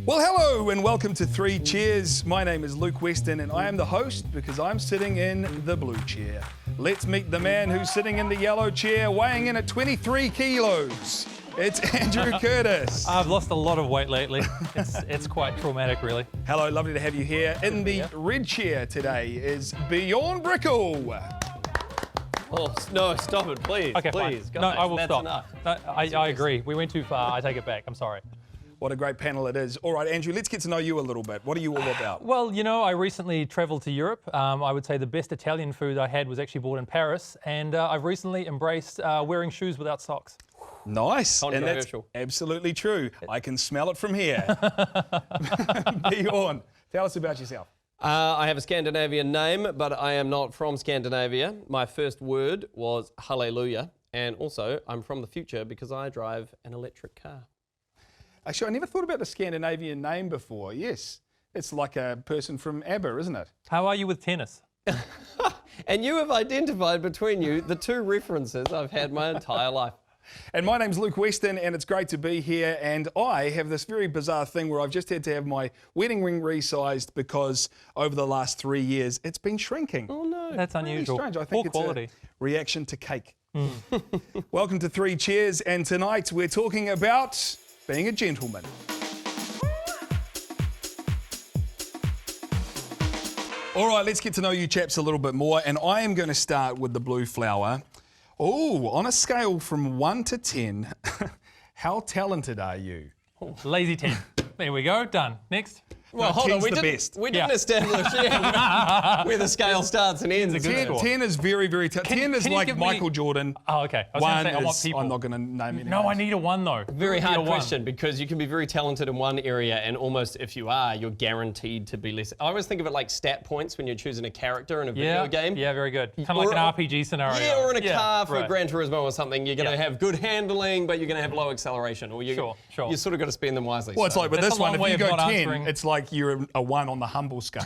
Well, hello and welcome to Three Cheers. My name is Luke Weston and I am the host because I'm sitting in the blue chair. Let's meet the man who's sitting in the yellow chair, weighing in at 23 kilos. It's Andrew Curtis. I've lost a lot of weight lately. It's quite traumatic, really. Hello, lovely to have you here. In the red chair today is Bjorn Brickell. Oh, no, stop it, please. Okay, please. fine. Guys, No, I will that's stop. Enough. No, I agree. We went too far. I take it back. I'm sorry. What a great panel it is. All right, Andrew, let's get to know you a little bit. What are you all about? Well, you know, I recently travelled to Europe. I would say the best Italian food I had was actually bought in Paris, and I've recently embraced wearing shoes without socks. Nice, and that's Controversial. absolutely true. I can smell it from here. Bjorn, tell us about yourself. I have a Scandinavian name, but I am not from Scandinavia. My first word was hallelujah, and also I'm from the future because I drive an electric car. Actually, I never thought about the Scandinavian name before. Yes, it's like a person from ABBA, isn't it? How are you with tennis? And you have identified between you the two references I've had my entire life. And my name's Luke Weston, and it's great to be here. And I have this very bizarre thing where I've just had to have my wedding ring resized because over the last 3 years, it's been shrinking. Oh no. That's unusual. Really strange. I think Poor it's quality. a reaction to cake. Welcome to Three Cheers, and tonight we're talking about being a gentleman. All right, let's get to know you chaps a little bit more, and I am going to start with the blue flower. Oh, on a scale from 1 to 10, how talented are you? Lazy 10. There we go. Done. Next. Well, hold on, 10's we the didn't, best. we didn't Yeah. establish where the scale starts and ends. 10 is very, very tough. 10 is can you like give me- Michael Jordan. Oh, okay. I was 1 going to say, I want is, people. I'm not going to name any No, I names. need a 1 though. Very Need a hard 1. question because you can be very talented in one area and almost if you are, you're guaranteed to be less. I always think of it like stat points when you're choosing a character in a video game. Yeah, very good. Kind of like Or- an RPG scenario. Yeah, or in a car for right. Gran Turismo or something. You're going to Yeah. have good handling, but you're going to have low acceleration. Or you Sure. You sort of got to spend them wisely. Well, it's like with That's this a one, long if way you of go not 10, answering. it's like you're a 1 on the humble scale.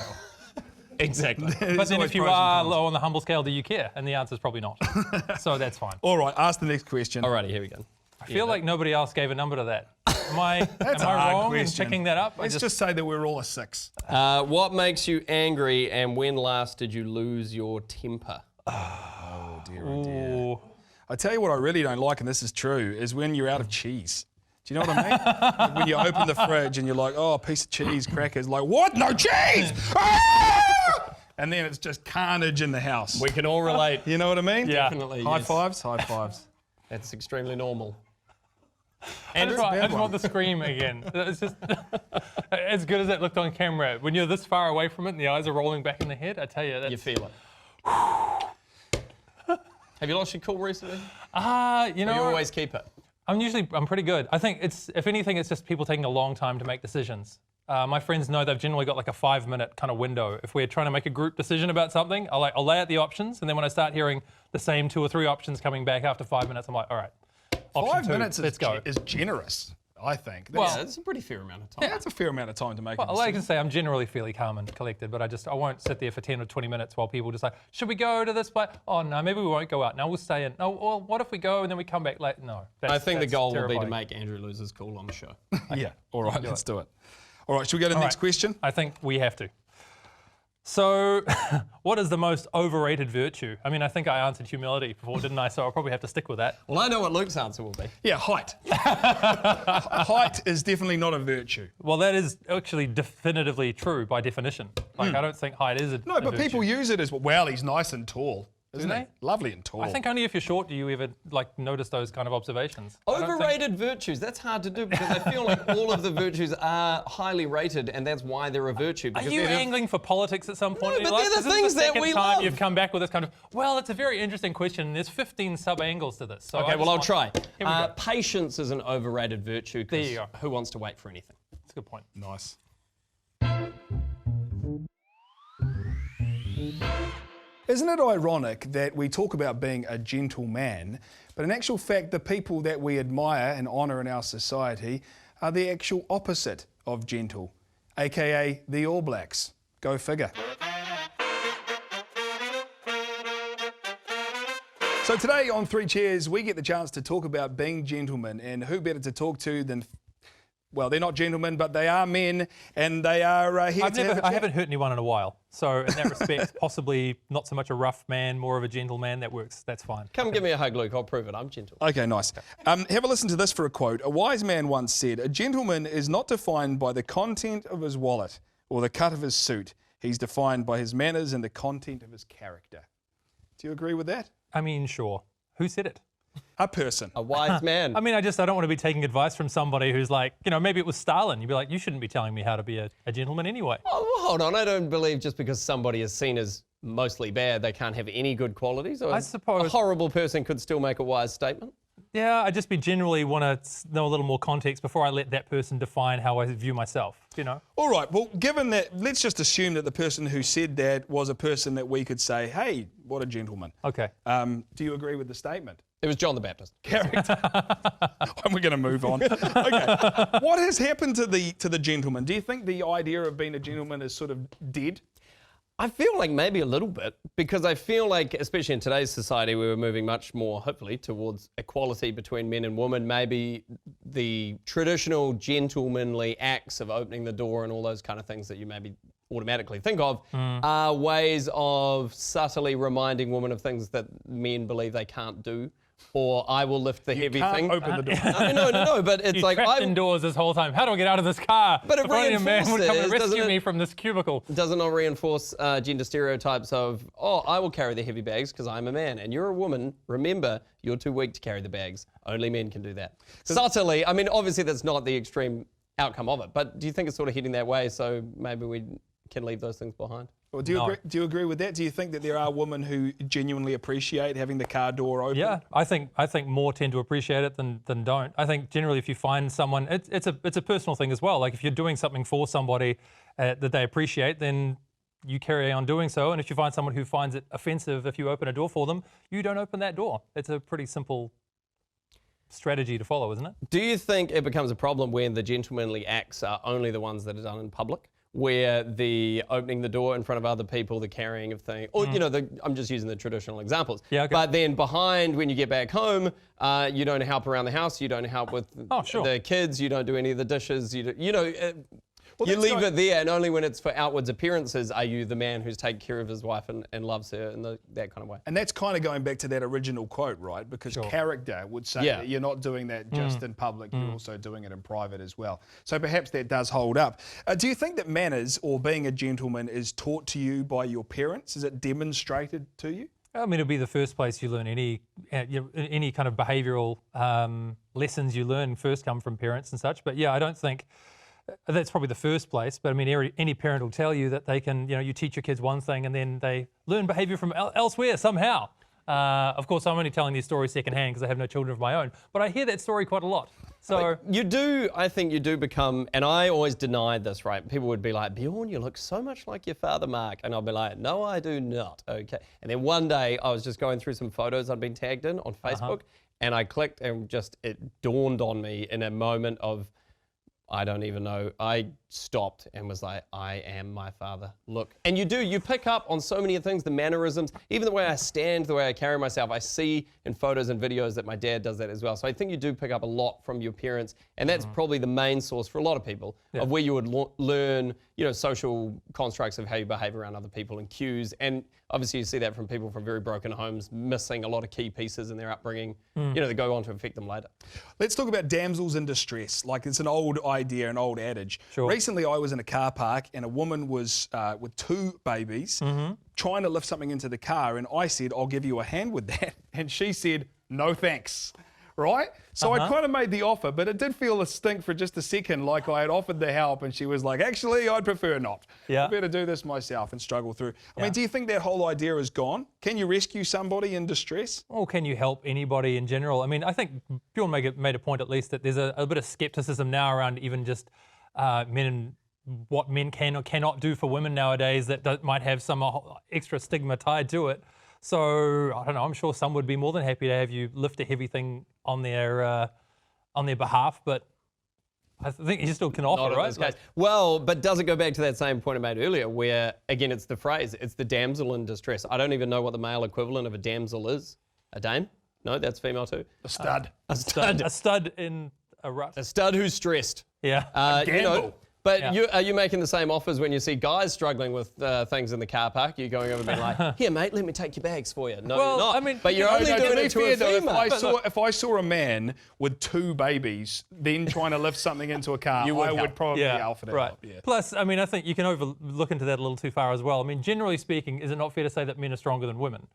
Exactly. But then if you are low on the humble scale, do you care? And the answer is probably not. So that's fine. All right, ask the next question. Alrighty, here we go. I feel like nobody else gave a number to that. Am I, That's am a I hard wrong question. in picking that up? Let's just say that we're all a 6. What makes you angry and when last did you lose your temper? Oh dear, oh dear. Ooh. I tell you what I really don't like, and this is true, is when you're out of cheese. Do you know what I mean? Like when you open the fridge and you're like, oh, a piece of cheese, crackers. Like, what? No cheese! Ah! And then it's just carnage in the house. We can all relate. You know what I mean? Yeah. Definitely, High yes. fives, high fives. That's extremely normal. I just, want, I bad just want one. the scream again. It's just as good as it looked on camera. When you're this far away from it and the eyes are rolling back in the head, I tell you, that's... You feel it. Have you lost your cool recently? You Or you know, always keep it? I'm pretty good. I think it's, if anything, it's just people taking a long time to make decisions. My friends know they've generally got like a 5-minute kind of window. If we're trying to make a group decision about something, I'll lay out the options, and then when I start hearing the same 2 or 3 options coming back after 5 minutes, I'm like, all right, option 5 2, minutes let's go. is generous, I think. Yeah, That's, that's a pretty fair amount of time. that's a fair amount of time to make a Well, like I decision. can say, I'm generally fairly calm and collected, but I won't sit there for 10 or 20 minutes while people just like, should we go to this place? Oh no, maybe we won't go out. No, we'll stay in. No, well, what if we go and then we come back late? No. I think the that's goal will be to terrifying. make Andrew lose his cool on the show. Yeah, all right, let's do it. All right, shall we go to the next right. question? I think we have to. So, what is the most overrated virtue? I mean, I think I answered humility before, didn't I? So I'll probably have to stick with that. Well, I know what Luke's answer will be. Yeah, height. Height is definitely not a virtue. Well, that is actually definitively true by definition. Like, I don't think height is a No, but virtue. people use it as, well, he's nice and tall. Isn't Do he? Lovely and tall. I think only if you're short do you ever like notice those kind of observations. I don't think- Overrated virtues, that's hard to do because I feel like all of the virtues are highly rated and that's why they're a virtue. Are Because you they're- angling for politics at some point in No, your but life? they're the This is things the that second we time love. you've come back with this kind of, well, it's a very interesting question. There's 15 sub-angles to this. So Okay, well, I'll try. Here we go. Patience is an overrated virtue There because you go. who wants to wait for anything? That's a good point. Nice. Isn't it ironic that we talk about being a gentleman, but in actual fact, the people that we admire and honour in our society are the actual opposite of gentle, aka the All Blacks. Go figure. So today on Three Cheers, we get the chance to talk about being gentlemen, and who better to talk to than, well, they're not gentlemen, but they are men, and they are here to have a chat. I haven't hurt anyone in a while, so in that respect, possibly not so much a rough man, more of a gentleman. That works. That's fine. Come give me a hug, Luke. I'll prove it. I'm gentle. Okay, nice. Have a listen to this for a quote. A wise man once said, "A gentleman is not defined by the content of his wallet or the cut of his suit. He's defined by his manners and the content of his character." Do you agree with that? I mean, sure. Who said it? A person. A wise man. I mean, I don't want to be taking advice from somebody who's like, maybe it was Stalin. You'd be like, you shouldn't be telling me how to be a gentleman anyway. Oh, well, hold on. I don't believe just because somebody is seen as mostly bad, they can't have any good qualities. Or I suppose. A horrible person could still make a wise statement. Yeah, I just generally want to know a little more context before I let that person define how I view myself, All right, well, given that, let's just assume that the person who said that was a person that we could say, hey, what a gentleman. Okay. Do you agree with the statement? It was John the Baptist. Character. We're going to move on. Okay. What has happened to the gentleman? Do you think the idea of being a gentleman is sort of dead? I feel like maybe a little bit, because I feel like, especially in today's society, we were moving much more, hopefully, towards equality between men and women. Maybe the traditional gentlemanly acts of opening the door and all those kind of things that you maybe automatically think of are ways of subtly reminding women of things that men believe they can't do. Or I will lift the heavy Can't thing. open the door. No, but it's like trapped indoors this whole time. How do I get out of this car? But it if only a man would come and reinforces, rescue doesn't me it? from this cubicle. Does it not reinforce gender stereotypes of, oh, I will carry the heavy bags because I'm a man and you're a woman. Remember, you're too weak to carry the bags. Only men can do that. Subtly, I mean, obviously that's not the extreme outcome of it, but do you think it's sort of heading that way, so maybe we can leave those things behind? Well, do you agree with that? Do you think that there are women who genuinely appreciate having the car door open? Yeah, I think more tend to appreciate it than don't. I think generally if you find someone, it's a personal thing as well. Like if you're doing something for somebody that they appreciate, then you carry on doing so. And if you find someone who finds it offensive if you open a door for them, you don't open that door. It's a pretty simple strategy to follow, isn't it? Do you think it becomes a problem when the gentlemanly acts are only the ones that are done in public? Where the opening the door in front of other people, the carrying of things, or, I'm just using the traditional examples. Yeah, okay. But then behind, when you get back home, you don't help around the house, you don't help with the kids, you don't do any of the dishes, you leave it there, and only when it's for outwards appearances are you the man who's taking care of his wife and loves her in that kind of way. And that's kind of going back to that original quote, right? Because character would say that you're not doing that just in public, you're also doing it in private as well. So perhaps that does hold up. Do you think that manners or being a gentleman is taught to you by your parents? Is it demonstrated to you? I mean, it'll be the first place you learn any kind of behavioural lessons you learn first come from parents and such. But yeah, I don't think that's probably the first place, but I mean, any parent will tell you that they can, you teach your kids one thing and then they learn behaviour from elsewhere somehow. Of course, I'm only telling these stories secondhand because I have no children of my own, but I hear that story quite a lot. So I think you do become, and I always denied this, right? People would be like, Bjorn, you look so much like your father, Mark. And I'll be like, no, I do not. Okay. And then one day I was just going through some photos I'd been tagged in on Facebook and I clicked and it dawned on me in a moment of, I don't even know. I stopped and was like, I am my father. Look. And you pick up on so many things, the mannerisms, even the way I stand, the way I carry myself. I see in photos and videos that my dad does that as well. So I think you do pick up a lot from your parents. And that's probably the main source for a lot of people of where you would learn, social constructs of how you behave around other people and cues. And obviously you see that from people from very broken homes, missing a lot of key pieces in their upbringing, that go on to affect them later. Let's talk about damsels in distress. Like it's an old idea, an old adage. Sure. Recently I was in a car park and a woman was with 2 babies trying to lift something into the car, and I said, I'll give you a hand with that. And she said, no thanks. Right? So I kind of made the offer, but it did feel a stink for just a second, like I had offered the help and she was like, actually, I'd prefer not. Yeah. I better do this myself and struggle through. I mean, do you think that whole idea is gone? Can you rescue somebody in distress? Or can you help anybody in general? I mean, I think Bjorn made a point at least that there's a bit of skepticism now around even just men what men can or cannot do for women nowadays that might have some extra stigma tied to it. So I don't know. I'm sure some would be more than happy to have you lift a heavy thing on their behalf, but I think you still can offer, Not in right? this case. Well, but does it go back to that same point I made earlier where, again, it's the phrase, it's the damsel in distress. I don't even know what the male equivalent of a damsel is. A dame? No, that's female too. A stud. A stud. A stud in a rut. A stud who's stressed. Yeah. Gamble. But Yeah. are you making the same offers when you see guys struggling with things in the car park? You going over and being like, here, mate, let me take your bags for you. No, Well, you're not. I mean, but you're No, only no, doing to be it to fair a though, female. if I saw a man with 2 babies then trying to lift something into a car, You would I help. would probably alpha it right. up. Yeah. Plus, I mean, I think you can look into that a little too far as well. I mean, generally speaking, is it not fair to say that men are stronger than women?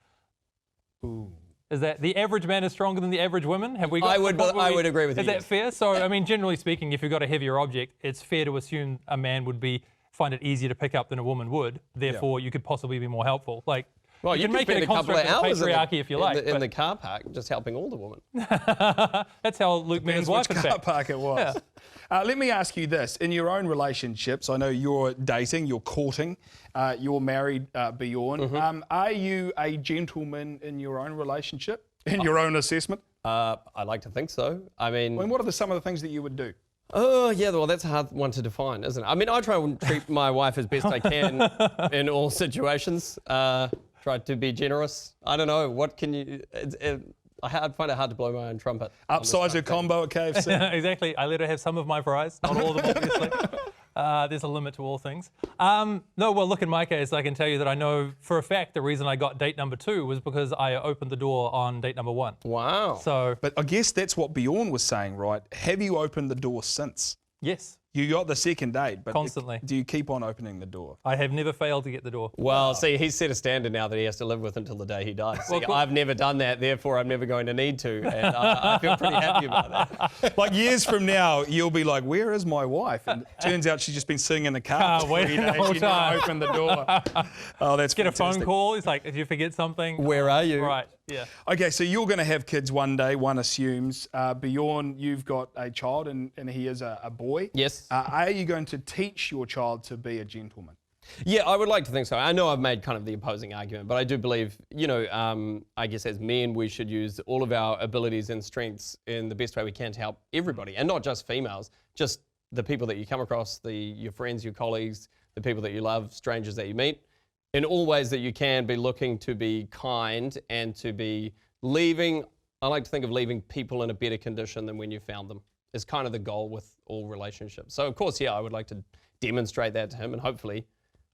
Ooh. Is that the average man is stronger than the average woman? Have we got I to the would- point where I would agree with you, Is that yes. fair? So, I mean, generally speaking, if you've got a heavier object, it's fair to assume a man would find it easier to pick up than a woman would. Therefore, you could possibly be more helpful. Like, Well, you you can could make it spend a a couple of construct of hours patriarchy if you like. in but the car park just helping all the women. that's how Luke met his Depends wife, which in car fact. park it was. Let me ask you this. In your own relationships, I know you're dating, you're courting, you're married, Bjorn. Mm-hmm. Are you a gentleman in your own relationship, in your own assessment? I like to think so. I mean, What are some of the things that you would do? oh, yeah, well, that's a hard one to define, isn't it? I mean, I try and treat my wife as best I can in all situations. Try to be generous. I don't know. What can you... I'd find it hard to blow my own trumpet. on this Upsize kind her of thing. combo at KFC? Exactly. I let her have some of my fries, not all of them, obviously. There's a limit to all things. No, well, look, in my case, I can tell you that I know for a fact the reason I got date number 2 was because I opened the door on date number 1. Wow. So, But I guess that's what Bjorn was saying, right? Have you opened the door since? yes, You got the second date, but Constantly. do you keep on opening the door? I have never failed to get the door. Well, see, he's set a standard now that he has to live with until the day he dies. See, Well, cool. I've never done that, therefore I'm never going to need to, and I feel pretty happy about that. Like years from now, you'll be like, "Where is my wife?" And it turns out she's just been sitting in the car for 3 waiting the days. whole She never time. opened the door. Oh, that's Get a phone fantastic. call. It's like, if you forget something. Where are you? Right, yeah. Okay, so you're going to have kids one day. One assumes. Bjorn, you've got a child, and he is a boy. Yes. Are you going to teach your child to be a gentleman? Yeah, I would like to think so. I know I've made kind of the opposing argument, but I do believe, I guess as men, we should use all of our abilities and strengths in the best way we can to help everybody, and not just females, just the people that you come across, your friends, your colleagues, the people that you love, strangers that you meet. In all ways that you can, be looking to be kind and to be I like to think of leaving people in a better condition than when you found them. Is kind of the goal with all relationships. So of course, yeah, I would like to demonstrate that to him, and hopefully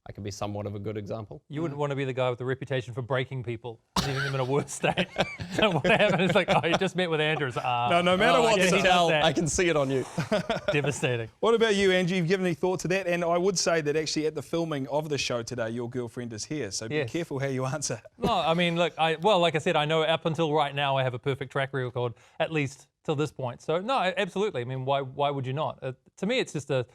I can be somewhat of a good example. You wouldn't want to be the guy with the reputation for breaking people, leaving them in a worse state. So what happened is like, oh, you just met with Andrews. No matter what. yeah, the he does that. I can see it on you. Devastating. What about you, Angie? You've given any thought to that? And I would say that actually at the filming of the show today, your girlfriend is here. So be Yes. careful how you answer. No, I mean, look, like I said, I know up until right now I have a perfect track record, at least till this point. So no, absolutely. I mean, why would you not? To me, it's just the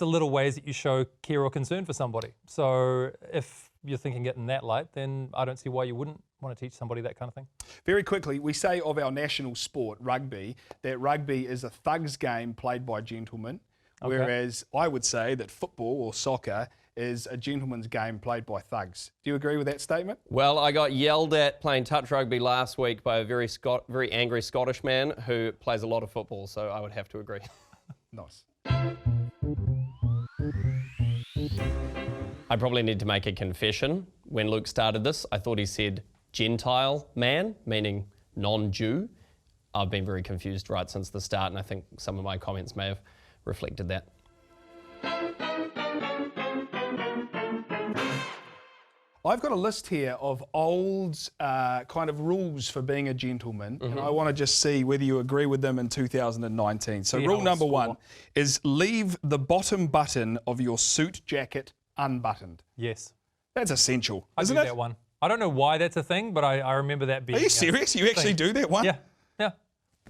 little ways that you show care or concern for somebody. So if you're thinking it in that light, then I don't see why you wouldn't want to teach somebody that kind of thing. Very quickly, we say of our national sport, rugby, that rugby is a thug's game played by gentlemen, whereas I would say that football or soccer is a gentleman's game played by thugs. Do you agree with that statement? Well, I got yelled at playing touch rugby last week by a very angry Scottish man who plays a lot of football, so I would have to agree. Nice. I probably need to make a confession. When Luke started this, I thought he said Gentile man, meaning non-Jew. I've been very confused right since the start, and I think some of my comments may have reflected that. I've got a list here of old kind of rules for being a gentleman, and I want to just see whether you agree with them in 2019. So rule number 1 is leave the bottom button of your suit jacket unbuttoned. Yes. That's essential, I isn't do it? that one. I don't know why that's a thing, but I remember that being Are you serious? You actually do that one? Yeah.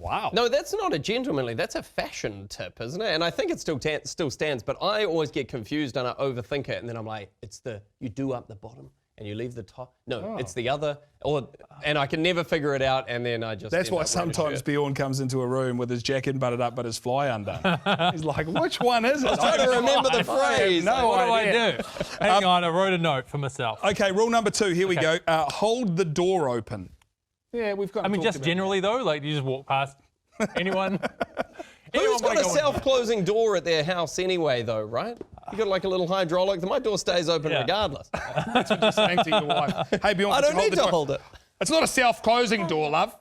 Wow. No, that's not a gentlemanly, that's a fashion tip, isn't it? And I think it still stands, but I always get confused and I overthink it, and then I'm like, you do up the bottom and you leave the top. No, it's the other. And I can never figure it out, and then I just. That's end why up wearing a sometimes shirt. Bjorn comes into a room with his jacket buttoned up but his fly undone. He's like, which one is it? I don't remember the phrase. No What do idea. I do? Hang on, I wrote a note for myself. Okay, rule number 2, here we go. Hold the door open. Yeah, we've got. I mean, just generally though, like you just walk past anyone. Who's got wanna a go in? self-closing door at their house anyway, though, right? You got like a little hydraulic. My door stays open Yeah. regardless. That's what you're saying to your wife. Hey, Bjorn, I could you don't need the to door? hold it. It's not a self-closing door, love.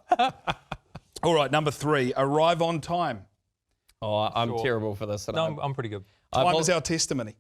All right, number 3, arrive on time. Oh, I'm Sure. terrible for this. And No, I'm pretty good. Time is our testimony.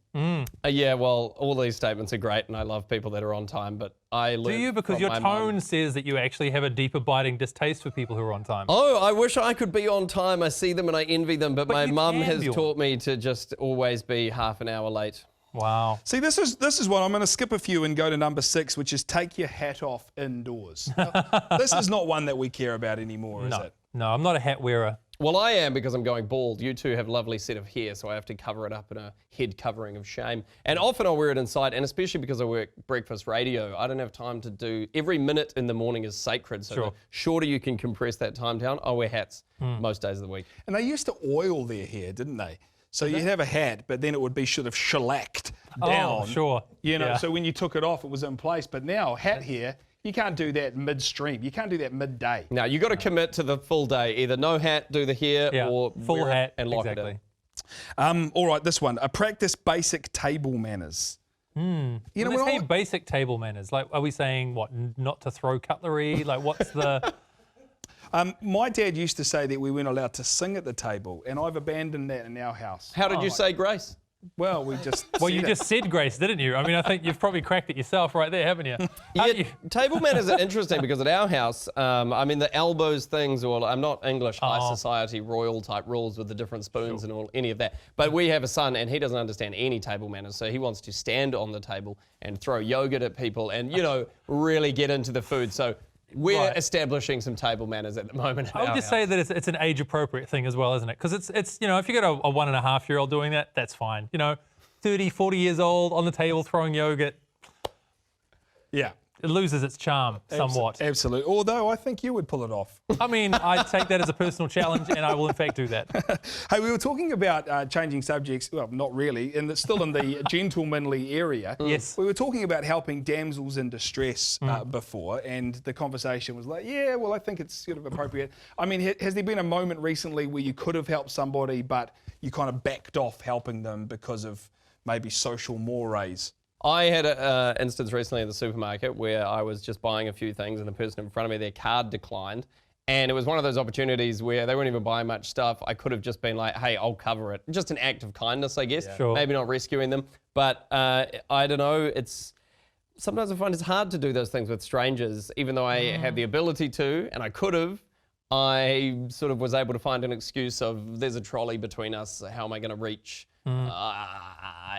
Yeah, well, all these statements are great, and I love people that are on time, but I Do learned you? Because from your my mum. tone says that you actually have a deeper biting distaste for people who are on time. Oh, I wish I could be on time. I see them and I envy them, but my you mum can has be on- taught me to just always be half an hour late. Wow. See, this is what I'm going to skip a few and go to number 6, which is take your hat off indoors. Now, this is not one that we care about anymore, is it? No, I'm not a hat wearer. Well, I am because I'm going bald. You two have a lovely set of hair, so I have to cover it up in a head covering of shame. And often I'll wear it inside, and especially because I work breakfast radio, I don't have time to do... Every minute in the morning is sacred, so Sure. the shorter you can compress that time down, I wear hats most days of the week. And they used to oil their hair, didn't they? So you'd have a hat, but then it would be sort of shellacked down. Oh, sure. You know, Yeah. so when you took it off, it was in place. But now, hat hair, you can't do that midstream. You can't do that midday. Now, you got to commit to the full day. Either no hat, do the hair, Yeah. or Full wear it hat and lock exactly. it in. All right, this one. Practice basic table manners. You know, When when they I, say basic table manners, like, are we saying what? Not to throw cutlery? Like, what's the? my dad used to say that we weren't allowed to sing at the table, and I've abandoned that in our house. How did you say grace? Well, we just. Well, you said it. just said grace, didn't you? I mean, I think you've probably cracked it yourself right there, haven't you? Yeah, table manners are interesting because at our house, I mean, the elbows things, or I'm not English, high society, royal type rules with the different spoons and all, any of that. But we have a son and he doesn't understand any table manners. So he wants to stand on the table and throw yogurt at people and, you know, really get into the food. So we're Right. establishing some table manners at the moment. I would just say that it's an age appropriate thing as well, isn't it? Because it's you know, if you got a 1.5-year-old doing that, that's fine. You know, 30, 40 years old on the table throwing yogurt, Yeah. it loses its charm somewhat. Absolutely. Although I think you would pull it off. I mean, I take that as a personal challenge, and I will in fact do that. Hey, we were talking about changing subjects. Well, not really, and it's still in the gentlemanly area. Yes. We were talking about helping damsels in distress before, and the conversation was like, yeah, well, I think it's sort of appropriate. I mean, has there been a moment recently where you could have helped somebody, but you kind of backed off helping them because of maybe social mores? I had an instance recently in the supermarket where I was just buying a few things and the person in front of me, their card declined. And it was one of those opportunities where they weren't even buying much stuff. I could have just been like, hey, I'll cover it. Just an act of kindness, I guess. Sure. Maybe not rescuing them. But I don't know, sometimes I find it's hard to do those things with strangers, even though I have the ability to, and I could have. I sort of was able to find an excuse of there's a trolley between us, how am I going to reach?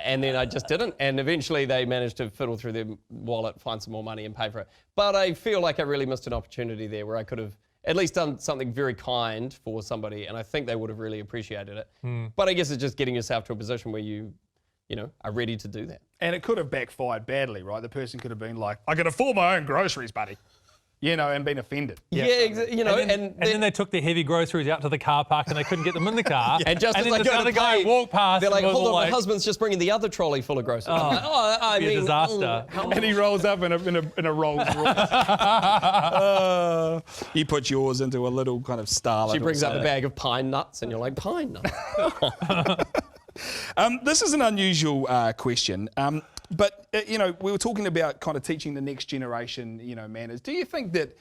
And then I just didn't. And eventually they managed to fiddle through their wallet, find some more money and pay for it. But I feel like I really missed an opportunity there where I could have at least done something very kind for somebody, and I think they would have really appreciated it. But I guess it's just getting yourself to a position where you know, are ready to do that. And it could have backfired badly, right? The person could have been like, I can afford my own groceries, buddy. You know, and been offended. Yeah, you know, And then they took their heavy groceries out to the car park and they couldn't get them in the car. And just as then they this go other to guy pay, walked past. they're like, and was hold on, like, my husband's just bringing the other trolley full of groceries. I'm like, I be a mean, disaster. how And he rolls up in a Rolls Royce. He puts yours into a little kind of starlet. She or brings up a something. bag of pine nuts, and you're like, pine nuts? This is an unusual question, but you know, we were talking about kind of teaching the next generation, you know, manners. Do you think that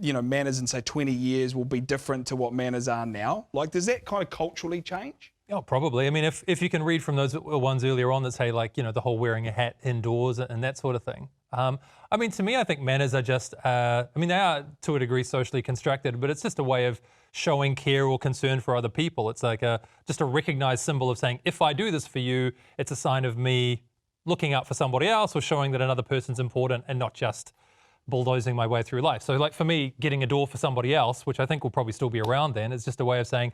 you know, manners in say 20 years will be different to what manners are now? Like, does that kind of culturally change? Oh, probably. I mean, if you can read from those ones earlier on that say, like, you know, the whole wearing a hat indoors and that sort of thing. I mean, to me, I think manners are just, I mean, they are to a degree socially constructed, but it's just a way of showing care or concern for other people. It's like just a recognized symbol of saying, if I do this for you, it's a sign of me looking out for somebody else or showing that another person's important and not just bulldozing my way through life. So like for me, getting a door for somebody else, which I think will probably still be around then, is just a way of saying,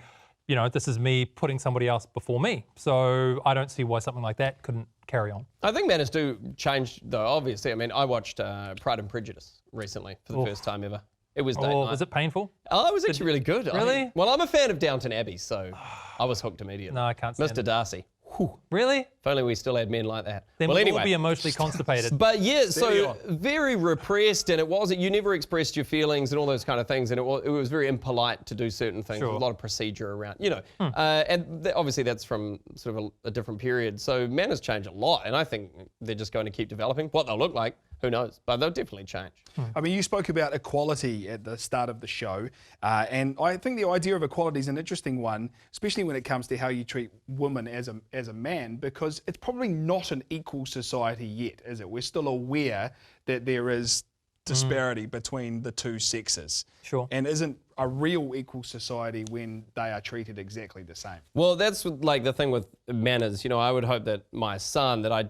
you know, this is me putting somebody else before me. So I don't see why something like that couldn't carry on. I think manners do change, though, obviously. I mean, I watched Pride and Prejudice recently for the first time ever. It was date night. Was it painful? Oh, it was actually really good. Really? Well, I'm a fan of Downton Abbey, so I was hooked immediately. No, I can't stand Mr. it. Darcy. Whew. Really? If only we still had men like that. Then well, we'll anyway. all be emotionally constipated. But yeah, so you very repressed, and you never expressed your feelings and all those kind of things, and it was very impolite to do certain things. Sure. A lot of procedure around, and obviously that's from sort of a different period. So manners change a lot, and I think they're just going to keep developing. What they'll look like, who knows? But they'll definitely change. I mean, you spoke about equality at the start of the show, and I think the idea of equality is an interesting one, especially when it comes to how you treat women as a man, because it's probably not an equal society yet, is it? We're still aware that there is disparity between the two sexes. Sure. And isn't a real equal society when they are treated exactly the same. Well, that's like the thing with manners. I would hope that my son, that I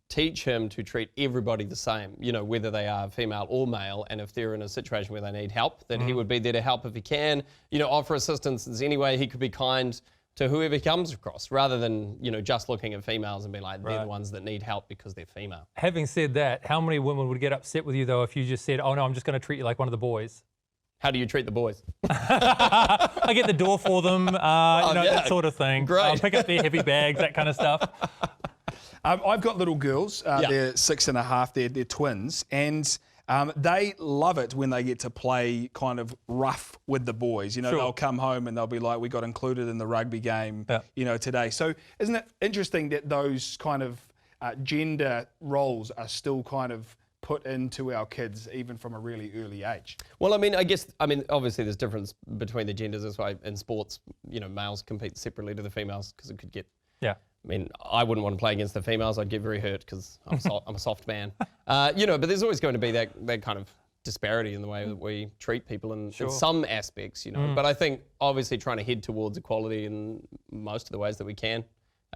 teach him to treat everybody the same, whether they are female or male, and if they're in a situation where they need help, that he would be there to help if he can, offer assistance in any way he could, be kind to whoever he comes across, rather than, just looking at females and be like, they're the ones that need help because they're female. Having said that, how many women would get upset with you, though, if you just said, oh, no, I'm just going to treat you like one of the boys? How do you treat the boys? I get the door for them, that sort of thing. Great. Pick up their heavy bags, that kind of stuff. I've got little girls, they're 6.5, they're twins, and they love it when they get to play kind of rough with the boys. Sure. They'll come home and they'll be like, we got included in the rugby game, today. So isn't it interesting that those kind of gender roles are still kind of put into our kids even from a really early age? Well, I mean, obviously there's difference between the genders. That's why in sports, males compete separately to the females because it could get... Yeah. I mean, I wouldn't want to play against the females. I'd get very hurt because I'm a soft man. But there's always going to be that kind of disparity in the way that we treat people in some aspects, But I think obviously trying to head towards equality in most of the ways that we can,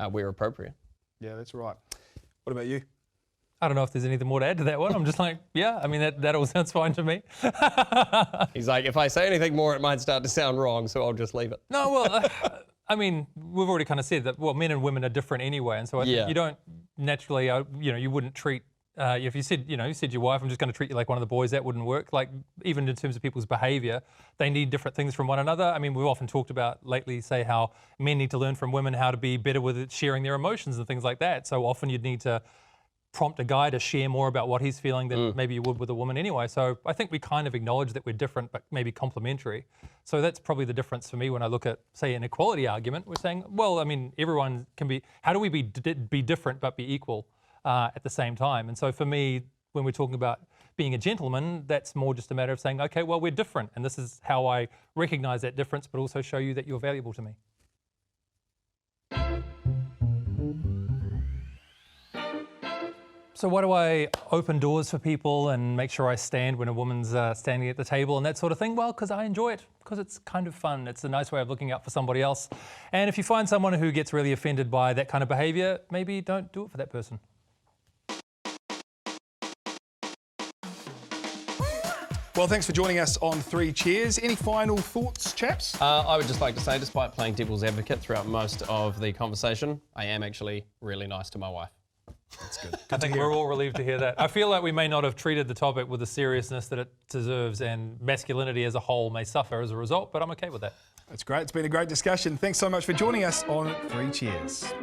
where appropriate. Yeah, that's right. What about you? I don't know if there's anything more to add to that one. I'm just like, yeah, I mean, that all sounds fine to me. He's like, if I say anything more, it might start to sound wrong, so I'll just leave it. No, well, I mean, we've already kind of said that, well, men and women are different anyway. And so I think you don't naturally, you wouldn't treat, if you said, you said your wife, I'm just going to treat you like one of the boys, that wouldn't work. Like, even in terms of people's behavior, they need different things from one another. I mean, we've often talked about lately, say, how men need to learn from women how to be better with sharing their emotions and things like that. So often you'd need to prompt a guy to share more about what he's feeling than maybe you would with a woman anyway. So I think we kind of acknowledge that we're different, but maybe complementary. So that's probably the difference for me when I look at, say, an equality argument. We're saying, well, I mean, everyone can be, how do we be different but be equal at the same time? And so for me, when we're talking about being a gentleman, that's more just a matter of saying, okay, well, we're different. And this is how I recognize that difference, but also show you that you're valuable to me. So why do I open doors for people and make sure I stand when a woman's standing at the table and that sort of thing? Well, because I enjoy it, because it's kind of fun. It's a nice way of looking out for somebody else. And if you find someone who gets really offended by that kind of behaviour, maybe don't do it for that person. Well, thanks for joining us on 3 Cheers. Any final thoughts, chaps? I would just like to say, despite playing devil's advocate throughout most of the conversation, I am actually really nice to my wife. That's good. I think we're all relieved to hear that. I feel like we may not have treated the topic with the seriousness that it deserves, and masculinity as a whole may suffer as a result, but I'm okay with that. That's great. It's been a great discussion. Thanks so much for joining us on 3 Cheers.